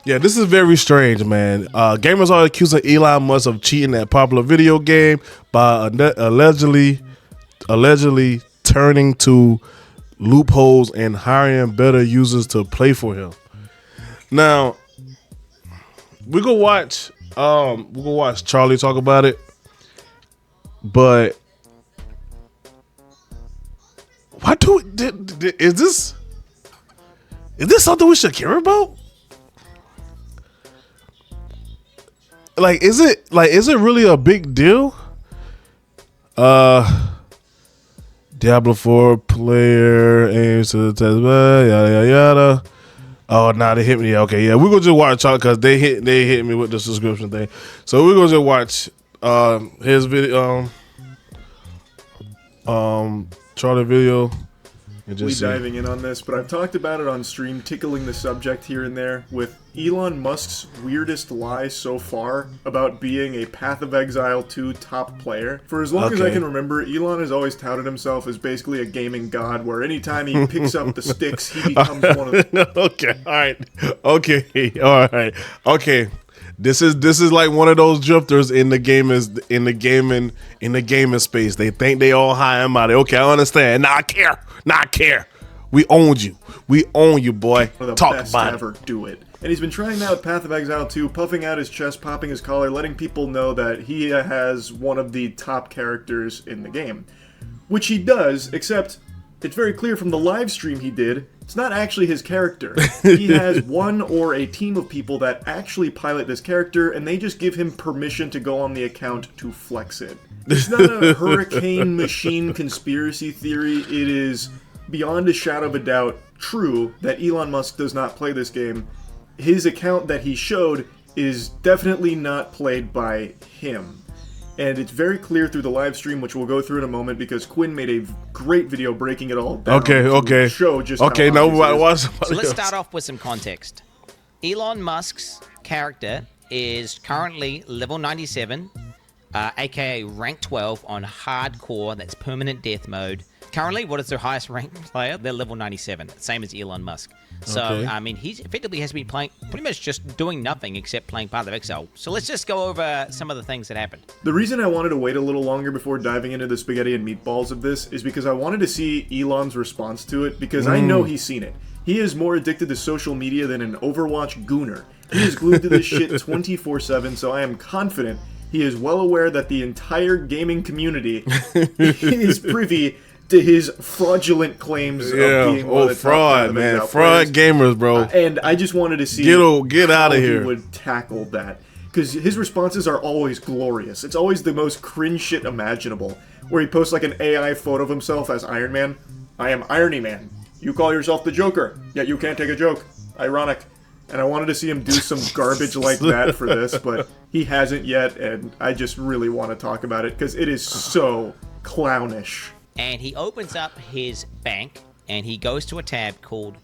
Yeah, this is very strange, man. Gamers are accusing Elon Musk of cheating at popular video game by allegedly turning to loopholes and hiring better users to play for him. Now, we go watch Charlie talk about it, but why do is this something we should care about? Is it really a big deal? Diablo 4 player aims to the test, yada yada yada. Oh, nah, they hit me. Yeah, okay, yeah, we're gonna just watch out because they hit me with the subscription thing. So we're gonna just watch his video, Charlie video, and just diving in on this, but I've talked about it on stream, tickling the subject here and there, with Elon Musk's weirdest lie so far about being a Path of Exile 2 top player. For as long as I can remember, Elon has always touted himself as basically a gaming god, where anytime he picks up the sticks, he becomes one of the... Okay. This is like one of those drifters in the gaming space. They think they all high and mighty. Okay, I understand. Nah, I care. We owned you. We own you, boy. One of the Talk best about to ever do it. And he's been trying that with Path of Exile 2, puffing out his chest, popping his collar, letting people know that he has one of the top characters in the game. Which he does, except it's very clear from the live stream he did, it's not actually his character. He has one or a team of people that actually pilot this character, and they just give him permission to go on the account to flex it. It's not a hurricane machine conspiracy theory. It is beyond a shadow of a doubt true that Elon Musk does not play this game. His account that he showed is definitely not played by him. And it's very clear through the live stream, which we'll go through in a moment, because Quinn made a great video breaking it all down. Okay. Show just okay, how no, watch. So let's start off with some context. Elon Musk's character is currently level 97, aka rank 12 on hardcore, that's permanent death mode. Currently, what is their highest ranked player? They're level 97, same as Elon Musk. So, Okay. I mean, he effectively has been playing, pretty much just doing nothing except playing Path of Exile. So let's just go over some of the things that happened. The reason I wanted to wait a little longer before diving into the spaghetti and meatballs of this is because I wanted to see Elon's response to it, because I know he's seen it. He is more addicted to social media than an Overwatch gooner. He is glued to this shit 24/7, so I am confident he is well aware that the entire gaming community is privy to his fraudulent claims of being one of the fraud, man. Fraud gamers, bro. And I just wanted to see get out of how here. he would tackle that. Because his responses are always glorious. It's always the most cringe shit imaginable. Where he posts like an AI photo of himself as Iron Man. I am Irony Man. You call yourself the Joker, yet you can't take a joke. Ironic. And I wanted to see him do some garbage like that for this, but he hasn't yet, and I just really want to talk about it, because it is so clownish. And he opens up his bank and he goes to a tab called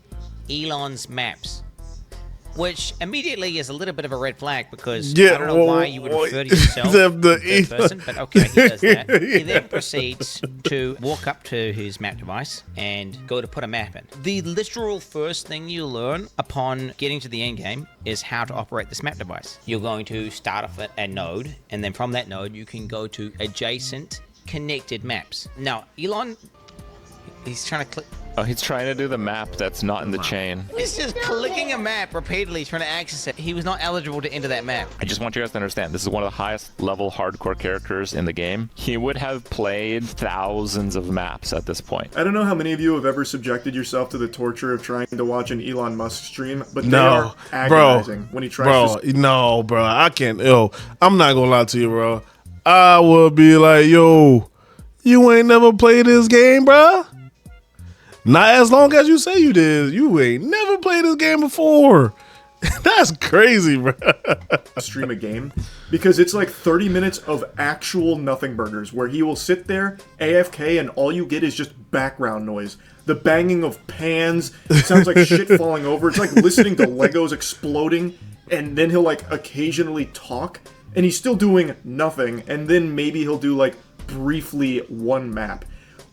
Elon's Maps, which immediately is a little bit of a red flag, because I don't know why you would refer to yourself as a person, but okay, he does that. He then proceeds to walk up to his map device and go to put a map in. The literal first thing you learn upon getting to the end game is how to operate this map device. You're going to start off at a node, and then from that node you can go to adjacent connected maps. Now, Elon, he's trying to click. Oh, he's trying to do the map that's not in the chain. He's just clicking a map repeatedly, trying to access it. He was not eligible to enter that map. I just want you guys to understand, this is one of the highest level hardcore characters in the game. He would have played thousands of maps at this point. I don't know how many of you have ever subjected yourself to the torture of trying to watch an Elon Musk stream, but they are agonizing when he tries to... No, bro, I can't. I'm not gonna lie to you, bro. I would be like, yo, you ain't never played this game, bro. Not as long as you say you did. You ain't never played this game before. That's crazy, bro. Stream a game, because it's like 30 minutes of actual nothing burgers where he will sit there AFK and all you get is just background noise. The banging of pans. It sounds like shit falling over. It's like listening to Legos exploding, and then he'll like occasionally talk, and he's still doing nothing, and then maybe he'll do like briefly one map.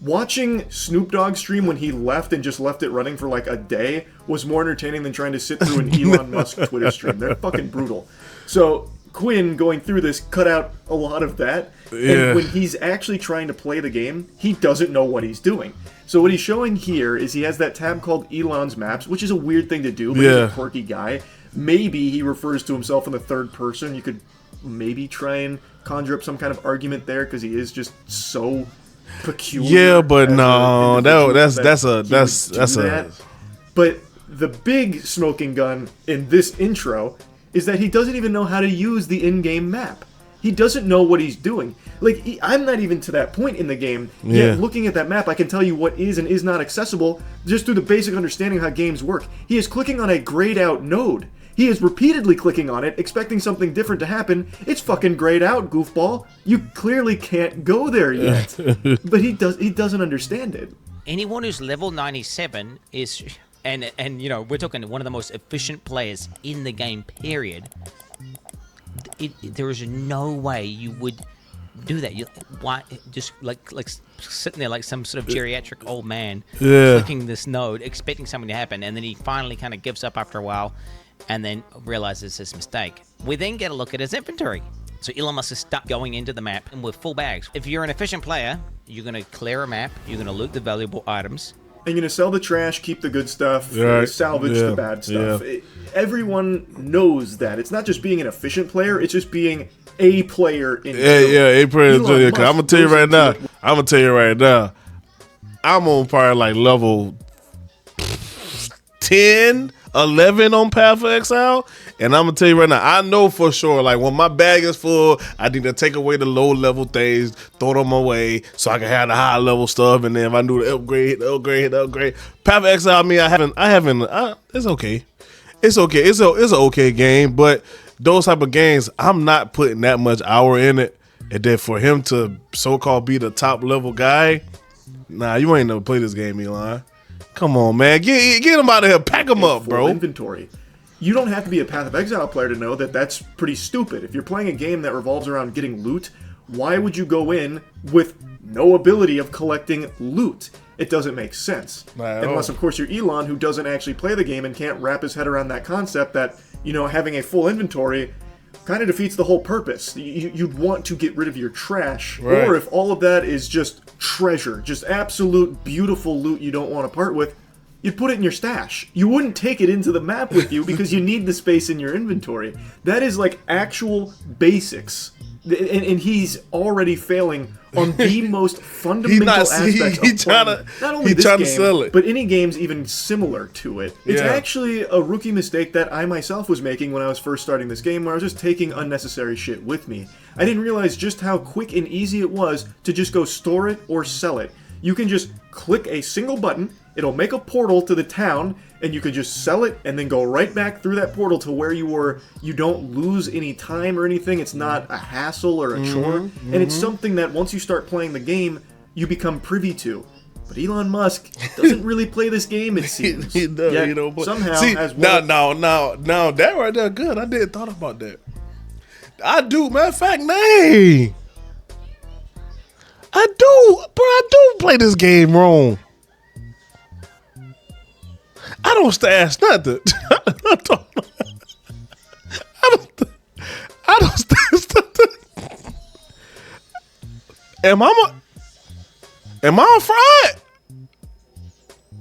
Watching Snoop Dogg stream when he left and just left it running for like a day was more entertaining than trying to sit through an Elon Musk Twitter stream. They're fucking brutal. So Quinn going through this cut out a lot of that. Yeah. And when he's actually trying to play the game, he doesn't know what he's doing. So what he's showing here is he has that tab called Elon's Maps, which is a weird thing to do, but he's a quirky guy. Maybe he refers to himself in the third person. You could maybe try and conjure up some kind of argument there because he is just so peculiar. Yeah, but no, that's a. But the big smoking gun in this intro is that he doesn't even know how to use the in-game map. He doesn't know what he's doing. Like, I'm not even to that point in the game. Yet looking at that map, I can tell you what is and is not accessible just through the basic understanding of how games work. He is clicking on a grayed out node. He is repeatedly clicking on it, expecting something different to happen. It's fucking grayed out, goofball. You clearly can't go there yet. But he doesn't understand it. Anyone who's level 97 is, and you know, we're talking one of the most efficient players in the game, period. There is no way you would do that. Why just like sitting there like some sort of geriatric old man clicking this node, expecting something to happen, and then he finally kind of gives up after a while, and then realizes his mistake. We then get a look at his inventory. So Elon Musk is stuck going into the map and with full bags. If you're an efficient player, you're going to clear a map, you're going to loot the valuable items. And you're going to sell the trash, keep the good stuff, salvage the bad stuff. Everyone knows that. It's not just being an efficient player, it's just being a player in a player in I'm going to tell you right now. I'm on probably like level 10, 11 on Path of Exile, and I'm gonna tell you right now, I know for sure, like when my bag is full, I need to take away the low level things, throw them away, so I can have the high level stuff, and then if I do the upgrade. Path of Exile, I mean, it's okay. It's an okay game, but those type of games, I'm not putting that much hour in it, and then for him to so-called be the top level guy, nah, you ain't never played this game, Elon. Come on, man. Get him out of here. Pack him up, bro. Inventory. You don't have to be a Path of Exile player to know that that's pretty stupid. If you're playing a game that revolves around getting loot, why would you go in with no ability of collecting loot? It doesn't make sense. Unless, of course, you're Elon, who doesn't actually play the game and can't wrap his head around that concept that, you know, having a full inventory kind of defeats the whole purpose. You'd want to get rid of your trash. Right. Or if all of that is just treasure, just absolute beautiful loot you don't want to part with, you'd put it in your stash. You wouldn't take it into the map with you because you need the space in your inventory. That is like actual basics. And he's already failing on the most fundamental aspects of playing. Not only this game, but any games even similar to it. It's actually a rookie mistake that I myself was making when I was first starting this game, where I was just taking unnecessary shit with me. I didn't realize just how quick and easy it was to just go store it or sell it. You can just click a single button, it'll make a portal to the town, and you can just sell it and then go right back through that portal to where you were. You don't lose any time or anything. It's not a hassle or a chore. And it's something that once you start playing the game, you become privy to. But Elon Musk doesn't really play this game, it seems. He does, Yet, you know, but somehow, see, as well. Now, that right there, good. I didn't thought about that. I do, matter of fact, nay. I do play this game wrong. I don't stash nothing. I don't stash nothing. Am I on fraud?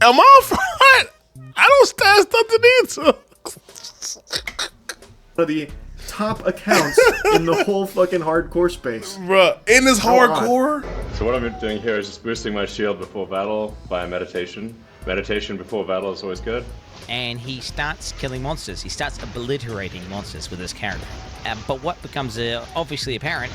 Am I on fraud? I don't stash nothing either. One of the top accounts in the whole fucking hardcore space. Bruh, in this hardcore? So what I'm doing here is just boosting my shield before battle via meditation. Meditation before battle is always good. And he starts killing monsters. He starts obliterating monsters with his character. But what becomes obviously apparent...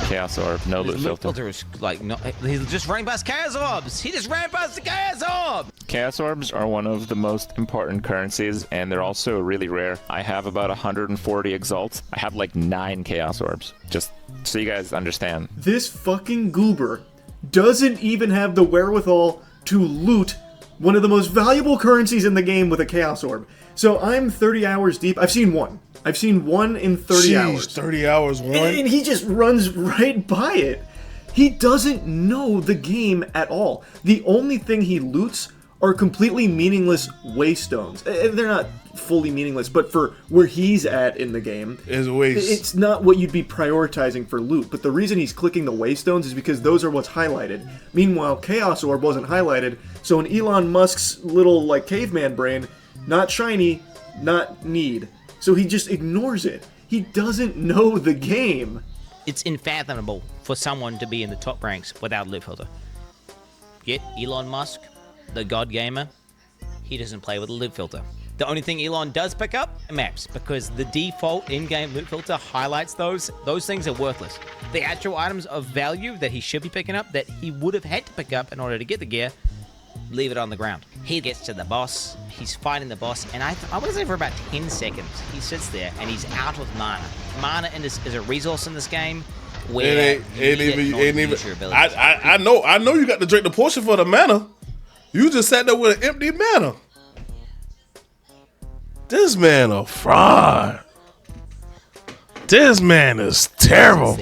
Chaos Orb, no loot filter. Like, no, he's just running past Chaos Orbs! He just ran past the Chaos Orb! Chaos Orbs are one of the most important currencies, and they're also really rare. I have about 140 Exalts. I have like 9 Chaos Orbs, just so you guys understand. This fucking goober doesn't even have the wherewithal to loot one of the most valuable currencies in the game with a Chaos Orb. So I'm 30 hours deep. I've seen one in 30 hours. 30 hours, one? And he just runs right by it. He doesn't know the game at all. The only thing he loots are completely meaningless waystones. They're not fully meaningless, but for where he's at in the game, it's not what you'd be prioritizing for loot. But the reason he's clicking the waystones is because those are what's highlighted. Meanwhile, Chaos Orb wasn't highlighted, so in Elon Musk's little, like, caveman brain, not shiny, not need. So he just ignores it. He doesn't know the game. It's unfathomable for someone to be in the top ranks without loot filter. Yet Elon Musk, the god gamer, he doesn't play with a loot filter. The only thing Elon does pick up are maps, because the default in-game loot filter highlights those. Those things are worthless. The actual items of value that he should be picking up, that he would have had to pick up in order to get the gear, leave it on the ground. He gets to the boss, he's fighting the boss, and I want to say for about 10 seconds, he sits there and he's out of mana. Mana is a resource in this game where I know you got to drink the potion for the mana. You just sat there with an empty mana. This man a fraud. This man is terrible.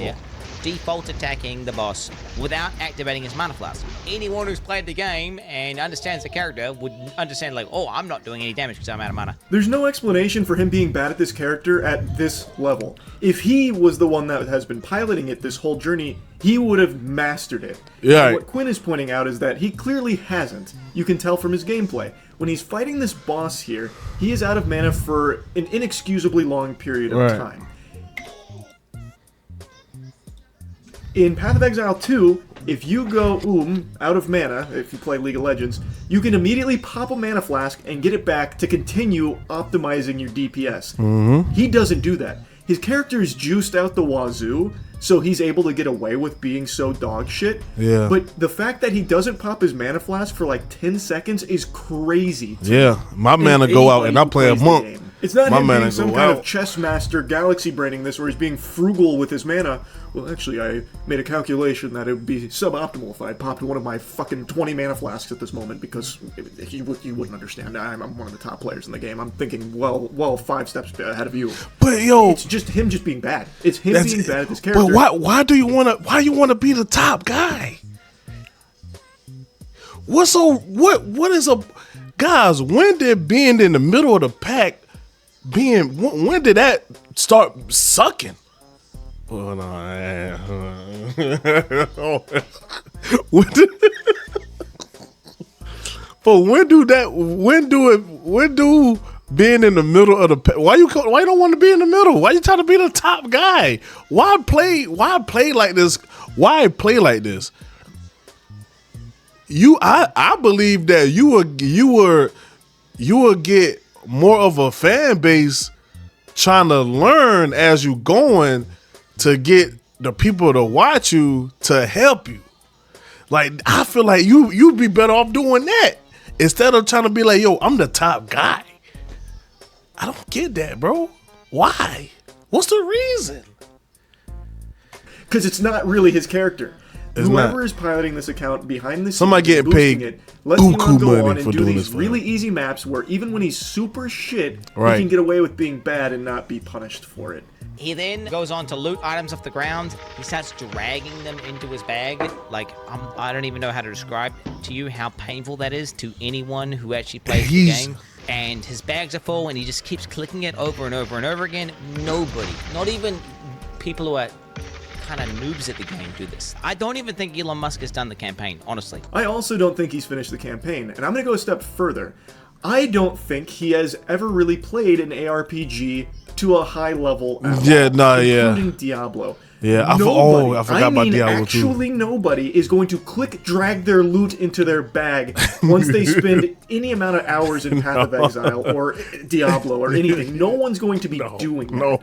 Default attacking the boss without activating his mana flask. Anyone who's played the game and understands the character would understand, like, oh, I'm not doing any damage because I'm out of mana. There's no explanation for him being bad at this character at this level. If he was the one that has been piloting it this whole journey, he would have mastered it. Yeah. What Quinn is pointing out is that he clearly hasn't. You can tell from his gameplay. When he's fighting this boss here, he is out of mana for an inexcusably long period of time. In Path of Exile 2, if you go out of mana, if you play League of Legends, you can immediately pop a mana flask and get it back to continue optimizing your DPS. He doesn't do that. His character is juiced out the wazoo, so he's able to get away with being so dog shit. Yeah. But the fact that he doesn't pop his mana flask for like 10 seconds is crazy. Yeah, my mana go out and I play a monk. It's not him being some kind of chess master galaxy braining this where he's being frugal with his mana. Well, actually, I made a calculation that it would be suboptimal if I popped one of my fucking 20 mana flasks at this moment, because you wouldn't understand. I'm one of the top players in the game. I'm thinking, well, 5 steps ahead of you. But yo, it's just him just being bad. It's him being bad at this character. But why do you want to be the top guy? What is a guys? When did being in the middle of the pack when did that start sucking? Oh, no. But when do being in the middle of the pack? Why you don't want to be in the middle? Why you trying to be the top guy? Why play like this? Why play like this? I believe that you will get more of a fan base trying to learn as you going to get the people to watch you to help you. Like, I feel like you'd be better off doing that instead of trying to be like, yo, I'm the top guy. I don't get that, bro. Why? What's the reason? Because it's not really his character. Whoever is piloting this account behind the scenes, somebody getting paid let's Elon go on and do these really easy maps where even when he's super shit, he can get away with being bad and not be punished for it. He then goes on to loot items off the ground. He starts dragging them into his bag. Like, I don't even know how to describe to you how painful that is to anyone who actually plays the game. And his bags are full, and he just keeps clicking it over and over and over again. Nobody, not even people who are kind of noobs at the game, do this. I don't even think Elon Musk has done the campaign, honestly. I also don't think he's finished the campaign, and I'm going to go a step further. I don't think he has ever really played an ARPG to a high level at all, including Diablo. Yeah, I forgot about Diablo too. Actually, nobody is going to drag their loot into their bag once they spend any amount of hours in Path of Exile or Diablo or anything. No one's going to be doing that.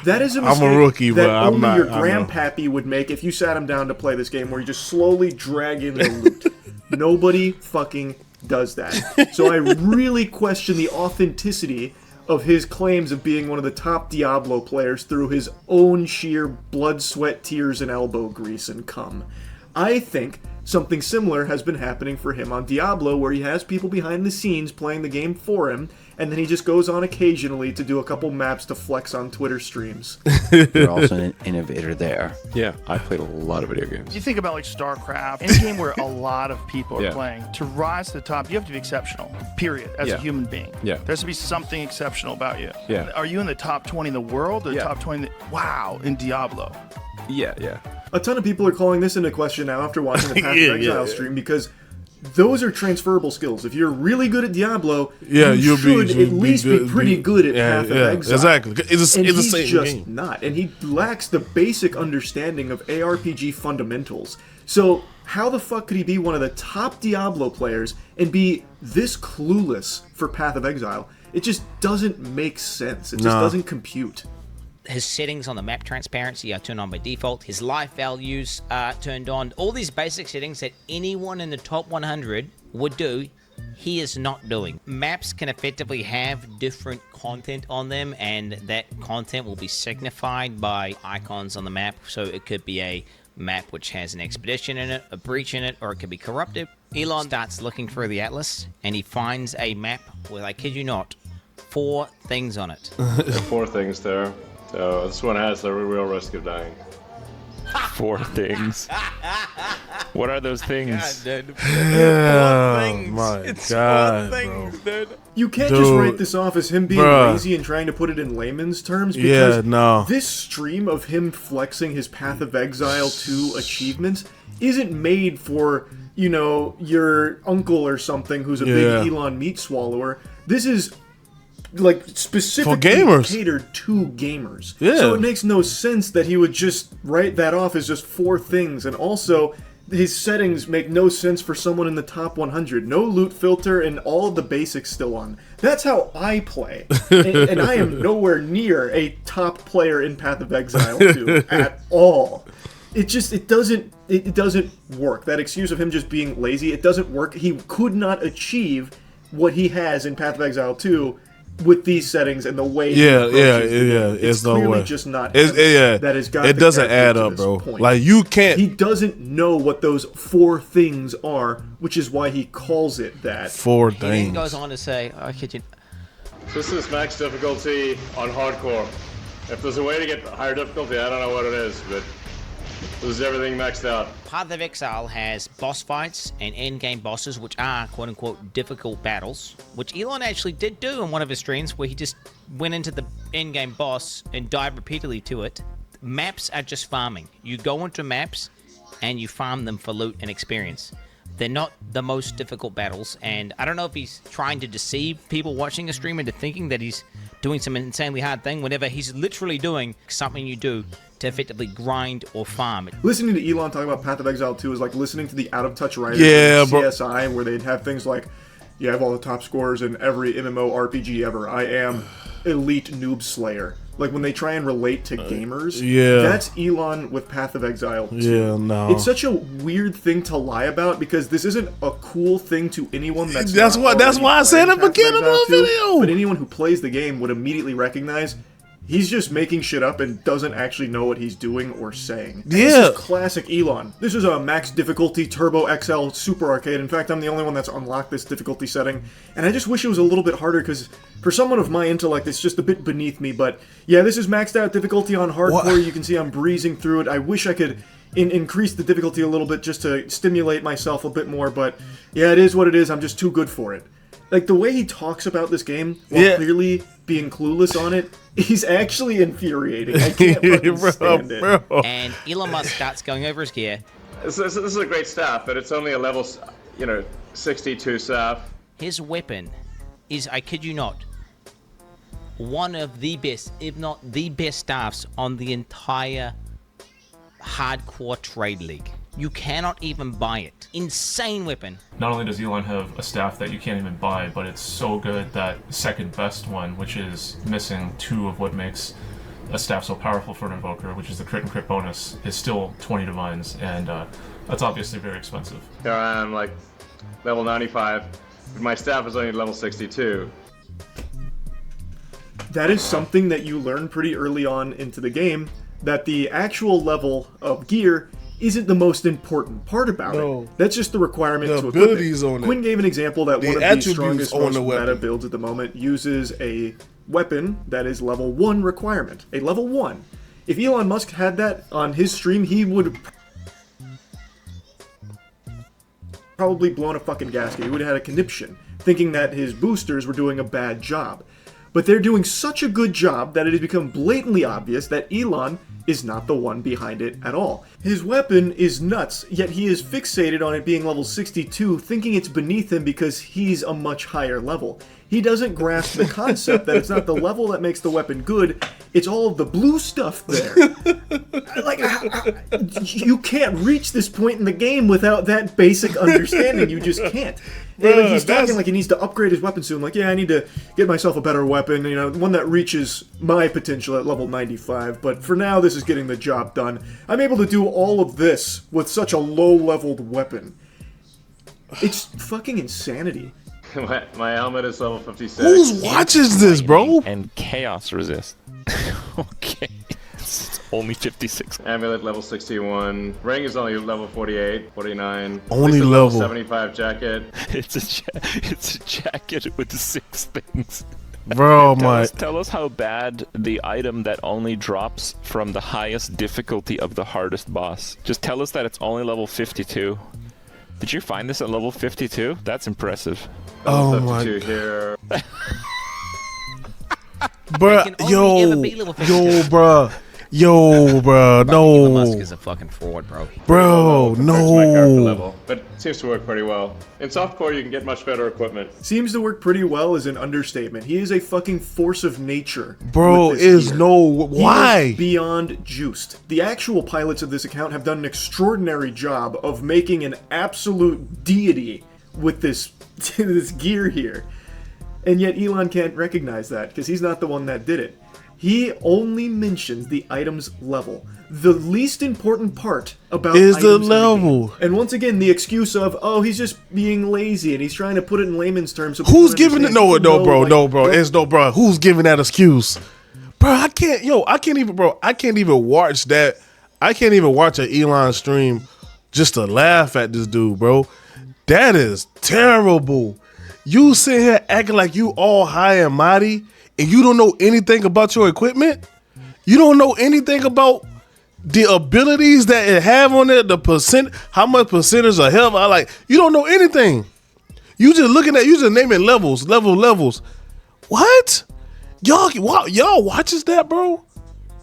That is a mistake I'm a rookie, that but only your grandpappy would make if you sat him down to play this game, where you just slowly drag in the loot. Nobody fucking does that. So I really question the authenticity of his claims of being one of the top Diablo players through his own sheer blood, sweat, tears, and elbow grease and cum. I think something similar has been happening for him on Diablo, where he has people behind the scenes playing the game for him, and then he just goes on occasionally to do a couple maps to flex on Twitter streams. You're also an innovator there. Yeah, I played a lot of video games. You think about like StarCraft, any game where a lot of people are Yeah. playing. To rise to the top, you have to be exceptional. Period. As a human being. Yeah. There has to be something exceptional about you. Yeah. Are you in the top 20 in the world or Yeah. top 20 wow, in Diablo? Yeah. A ton of people are calling this into question now after watching the Path Yeah, of Exile yeah. stream because those are transferable skills. If you're really good at Diablo, Yeah, you should at be least be pretty good at Path of Exile. Exactly. It's And the he's same just game. not. And he lacks the basic understanding of ARPG fundamentals. So how the fuck could he be one of the top Diablo players and be this clueless for Path of Exile? It just doesn't make sense. It just doesn't compute. His settings on the map transparency are turned on by default. His life values are turned on. All these basic settings that anyone in the top 100 would do, he is not doing. Maps can effectively have different content on them, and that content will be signified by icons on the map. So it could be a map which has an expedition in it, a breach in it, or it could be corrupted. Elon starts looking through the atlas, and he finds a map with, I kid you not, 4 things on it. There are 4 things there. So this one has a real risk of dying. 4 things. What are those things? Oh my god, bro. You can't just write this off as him being lazy and trying to put it in layman's terms, because this stream of him flexing his Path of Exile 2 achievements isn't made for, you know, your uncle or something who's a big Elon meat swallower. This is like specifically catered to gamers. Yeah. So it makes no sense that he would just write that off as just 4 things, and also his settings make no sense for someone in the top 100. No loot filter and all of the basics still on. That's how I play. And I am nowhere near a top player in Path of Exile 2 at all. It doesn't work. That excuse of him just being lazy, it doesn't work. He could not achieve what he has in Path of Exile 2 with these settings and the way it's no clearly way. Just not that has got it the doesn't character add to up, this bro. point. Like, you can't. He doesn't know what those 4 things are, which is why he calls it that. 4 He then things. goes on to say, I kid you. This is max difficulty on hardcore. If there's a way to get higher difficulty, I don't know what it is, but this is everything maxed out. Path of Exile has boss fights and end-game bosses, which are quote-unquote difficult battles, which Elon actually did do in one of his streams, where he just went into the end-game boss and died repeatedly to it. Maps are just farming. You go into maps and you farm them for loot and experience. They're not the most difficult battles, and I don't know if he's trying to deceive people watching a stream into thinking that he's doing some insanely hard thing, whenever he's literally doing something you do to effectively grind or farm. Listening to Elon talk about Path of Exile 2 is like listening to the Out of Touch writers of CSI, where they'd have things like, you have all the top scores in every MMORPG ever. I am elite noob slayer. Like, when they try and relate to gamers, that's Elon with Path of Exile 2. Yeah, no. It's such a weird thing to lie about, because this isn't a cool thing to anyone that's why I said at the beginning of the video. But anyone who plays the game would immediately recognize he's just making shit up and doesn't actually know what he's doing or saying. This is classic Elon. This is a max difficulty Turbo XL Super Arcade. In fact, I'm the only one that's unlocked this difficulty setting. And I just wish it was a little bit harder, because for someone of my intellect, it's just a bit beneath me. But yeah, this is maxed out difficulty on hardcore. You can see I'm breezing through it. I wish I could increase the difficulty a little bit just to stimulate myself a bit more. But yeah, it is what it is. I'm just too good for it. Like, the way he talks about this game, while clearly being clueless on it, he's actually infuriating. I can't fucking stand it. And Elon Musk starts going over his gear. This is a great staff, but it's only a level, 62 staff. His weapon is, I kid you not, one of the best, if not the best staffs on the entire hardcore trade league. You cannot even buy it. Insane weapon. Not only does Elon have a staff that you can't even buy, but it's so good that second best one, which is missing 2 of what makes a staff so powerful for an invoker, which is the crit and crit bonus, is still 20 divines, and that's obviously very expensive. Here I am, like, level 95, but my staff is only level 62. That is something that you learn pretty early on into the game, that the actual level of gear isn't the most important part about it. That's just the requirement the to abilities equip it. on it. Quinn gave an example that one of the attributes strongest, on most the meta weapon. builds at the moment uses a weapon that is level 1 requirement. A level 1. If Elon Musk had that on his stream, he would probably blown a fucking gasket. He would have had a conniption, thinking that his boosters were doing a bad job. But they're doing such a good job that it has become blatantly obvious that Elon is not the one behind it at all. His weapon is nuts, yet he is fixated on it being level 62, thinking it's beneath him because he's a much higher level. He doesn't grasp the concept that it's not the level that makes the weapon good, it's all of the blue stuff there. Like, you can't reach this point in the game without that basic understanding. You just can't. And like, he's talking like he needs to upgrade his weapon soon. Like, yeah, I need to get myself a better weapon, you know, one that reaches my potential at level 95. But for now, this is getting the job done. I'm able to do all of this with such a low-leveled weapon. It's fucking insanity. My helmet is level 56. Who watches this, bro? And chaos resist. Okay. It's only 56. Amulet level 61. Ring is only level 48, 49. Only Least level 75 jacket. It's a jacket with 6 things. Bro, Tell us how bad the item that only drops from the highest difficulty of the hardest boss. Just tell us that it's only level 52. Did you find this at level 52? That's impressive. Oh my god. Here. Bruh, no. Elon Musk is a fucking fraud, bro. Bro, no. But it seems to work pretty well. In softcore, you can get much better equipment. Seems to work pretty well is an understatement. He is a fucking force of nature. Bro, is gear. no... Why? He is beyond juiced. The actual pilots of this account have done an extraordinary job of making an absolute deity with this, this gear here. And yet Elon can't recognize that, because he's not the one that did it. He only mentions the item's level. The least important part about is the items level. And once again, the excuse of, oh, he's just being lazy, and he's trying to put it in layman's terms. So who's giving it? No, bro. It's no, bro. Who's giving that excuse? Bro, I can't even watch that. I can't even watch an Elon stream just to laugh at this dude, bro. That is terrible. You sit here acting like you all high and mighty, and you don't know anything about your equipment? You don't know anything about the abilities that it have on it, how much percentage of health? You don't know anything. You just naming levels. What? Y'all watches that, bro?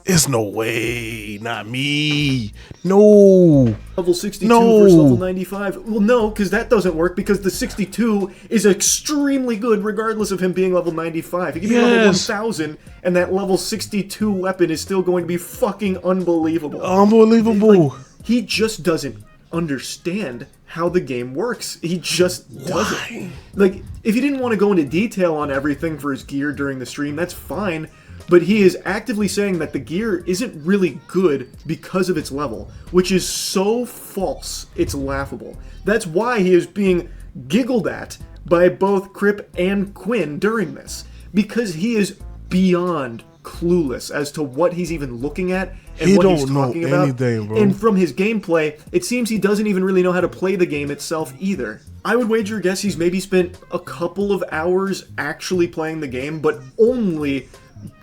It's no way, not me. No. Level 62 versus level 95. Well, no, because that doesn't work, because the 62 is extremely good regardless of him being level 95. He can be level 1000, and that level 62 weapon is still going to be fucking unbelievable. Unbelievable. He just doesn't understand how the game works. He just doesn't. Like, if he didn't want to go into detail on everything for his gear during the stream, that's fine. But he is actively saying that the gear isn't really good because of its level, which is so false, it's laughable. That's why he is being giggled at by both Crip and Quinn during this, because he is beyond clueless as to what he's even looking at and what he's talking about. Anything, bro. And from his gameplay, it seems he doesn't even really know how to play the game itself either. I would wager a guess he's maybe spent a couple of hours actually playing the game, but only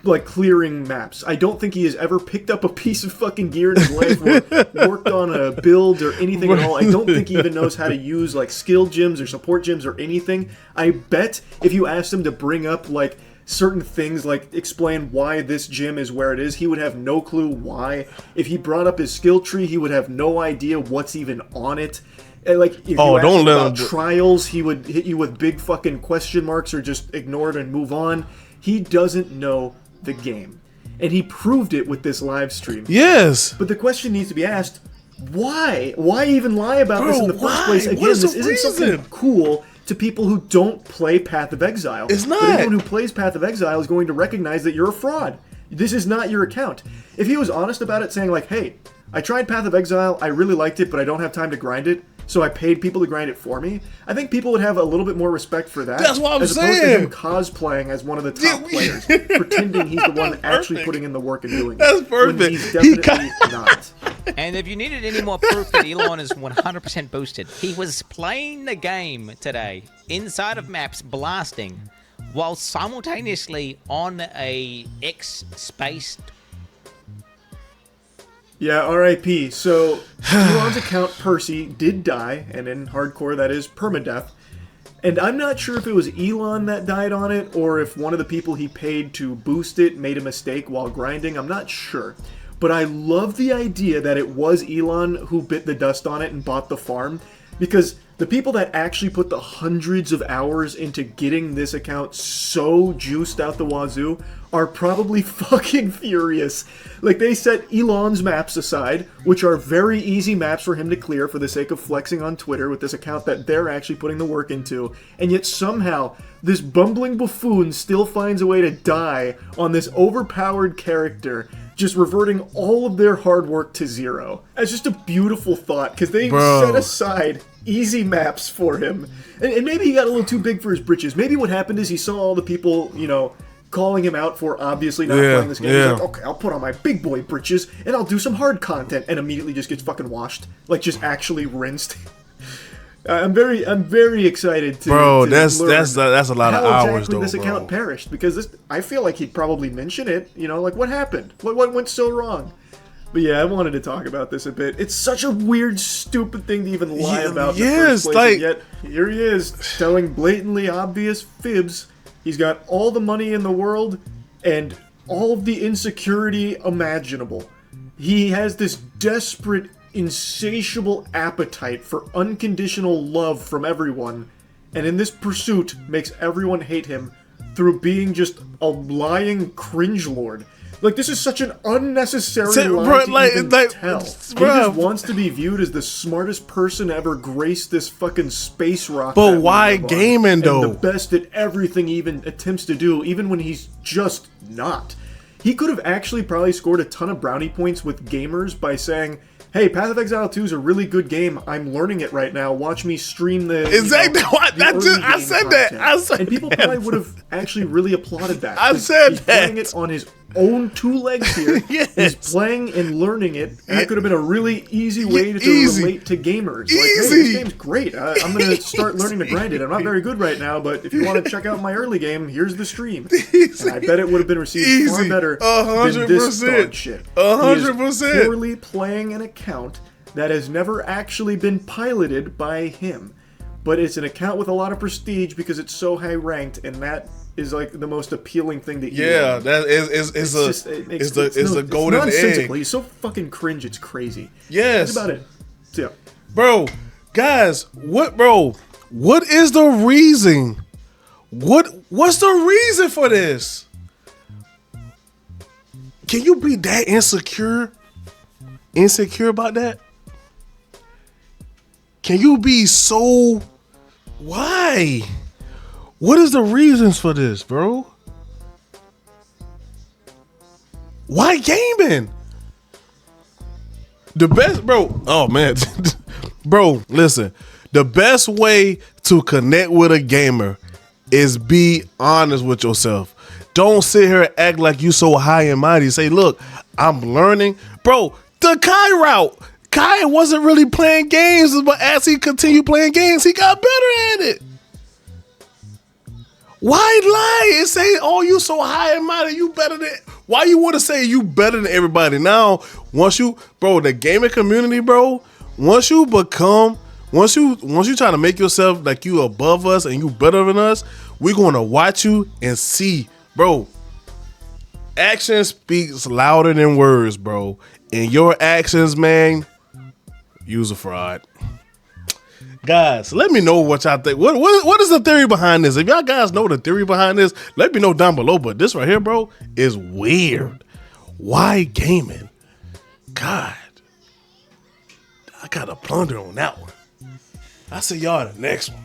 like clearing maps. I don't think he has ever picked up a piece of fucking gear in his life or worked on a build or anything at all. I don't think he even knows how to use like skill gems or support gems or anything. I bet if you asked him to bring up like certain things, like explain why this gem is where it is, he would have no clue why. If he brought up his skill tree, he would have no idea what's even on it. Like, if you asked him about trials, he would hit you with big fucking question marks or just ignore it and move on. He doesn't know the game. And he proved it with this live stream. Yes. But the question needs to be asked, why? Why even lie about this in the first place? Again, this isn't something cool to people who don't play Path of Exile. It's not. But anyone who plays Path of Exile is going to recognize that you're a fraud. This is not your account. If he was honest about it, saying like, hey, I tried Path of Exile, I really liked it, but I don't have time to grind it, so I paid people to grind it for me, I think people would have a little bit more respect for that. That's what I'm as saying. As opposed to him cosplaying as one of the top players, pretending he's the one actually putting in the work and doing it. That's perfect. When he's definitely not. And if you needed any more proof that Elon is 100% boosted, he was playing the game today inside of maps, blasting, while simultaneously on a X space. Yeah, R.I.P. So Elon's account Percy did die, and in hardcore that is permadeath. And I'm not sure if it was Elon that died on it, or if one of the people he paid to boost it made a mistake while grinding. I'm not sure. But I love the idea that it was Elon who bit the dust on it and bought the farm, because the people that actually put the hundreds of hours into getting this account so juiced out the wazoo are probably fucking furious. Like, they set Elon's maps aside, which are very easy maps for him to clear for the sake of flexing on Twitter with this account that they're actually putting the work into, and yet somehow this bumbling buffoon still finds a way to die on this overpowered character, just reverting all of their hard work to zero. It's just a beautiful thought, because they set aside easy maps for him. And maybe he got a little too big for his britches. Maybe what happened is he saw all the people, you know, calling him out for obviously not playing this game. He's like, okay, I'll put on my big boy britches and I'll do some hard content, and immediately just gets fucking washed. Like, just actually rinsed. I'm very excited to Bro, to that's learn a lot of how hours exactly though, this bro. account perished, because this, I feel like he'd probably mention it, you know, like, what happened? What went so wrong? But yeah, I wanted to talk about this a bit. It's such a weird, stupid thing to even lie about in the first place, like, and yet here he is, telling blatantly obvious fibs. He's got all the money in the world and all of the insecurity imaginable. He has this desperate, insatiable appetite for unconditional love from everyone, and in this pursuit makes everyone hate him through being just a lying cringe lord. Like, this is such an unnecessary lie to even tell. He just wants to be viewed as the smartest person to ever grace this fucking space rock. But why gaming, though? And the best at everything he even attempts to do, even when he's just not. He could have actually probably scored a ton of brownie points with gamers by saying, hey, Path of Exile 2 is a really good game. I'm learning it right now. Watch me stream the exactly. I said that. And people probably would have actually really applauded that. I said he's that. playing it on his own two legs here. Yes. He's playing and learning it. And that could have been a really easy way to relate to gamers. Like, hey, this game's great. I'm going to start learning to grind it. I'm not very good right now, but if you want to check out my early game, here's the stream. And I bet it would have been received far better than this dog shit. 100%. He is poorly playing an account that has never actually been piloted by him. But it's an account with a lot of prestige because it's so high ranked, and that is like the most appealing thing that that is the golden egg. He's so fucking cringe, it's crazy. Yes. That's about it. So, yeah. Bro, guys, what is the reason? What's the reason for this? Can you be that insecure about that? Can you be so... Why? What is the reasons for this, bro? Why gaming? The best, bro. Oh, man. Bro, listen. The best way to connect with a gamer is be honest with yourself. Don't sit here and act like you so high and mighty. Say, look, I'm learning. Bro, the Kai route. Kai wasn't really playing games, but as he continued playing games, he got better at it. Why lie and say, oh, you so high and mighty, you better than... Why you want to say you better than everybody? Now, the gaming community, bro, once you try to make yourself like you above us and you better than us, we're going to watch you and see, bro. Action speaks louder than words, bro. And your actions, man, use a fraud. Guys, let me know what y'all think. What is the theory behind this? If y'all guys know the theory behind this, let me know down below. But this right here, bro, is weird. Why gaming? God, I got to ponder on that one. I'll see y'all in the next one.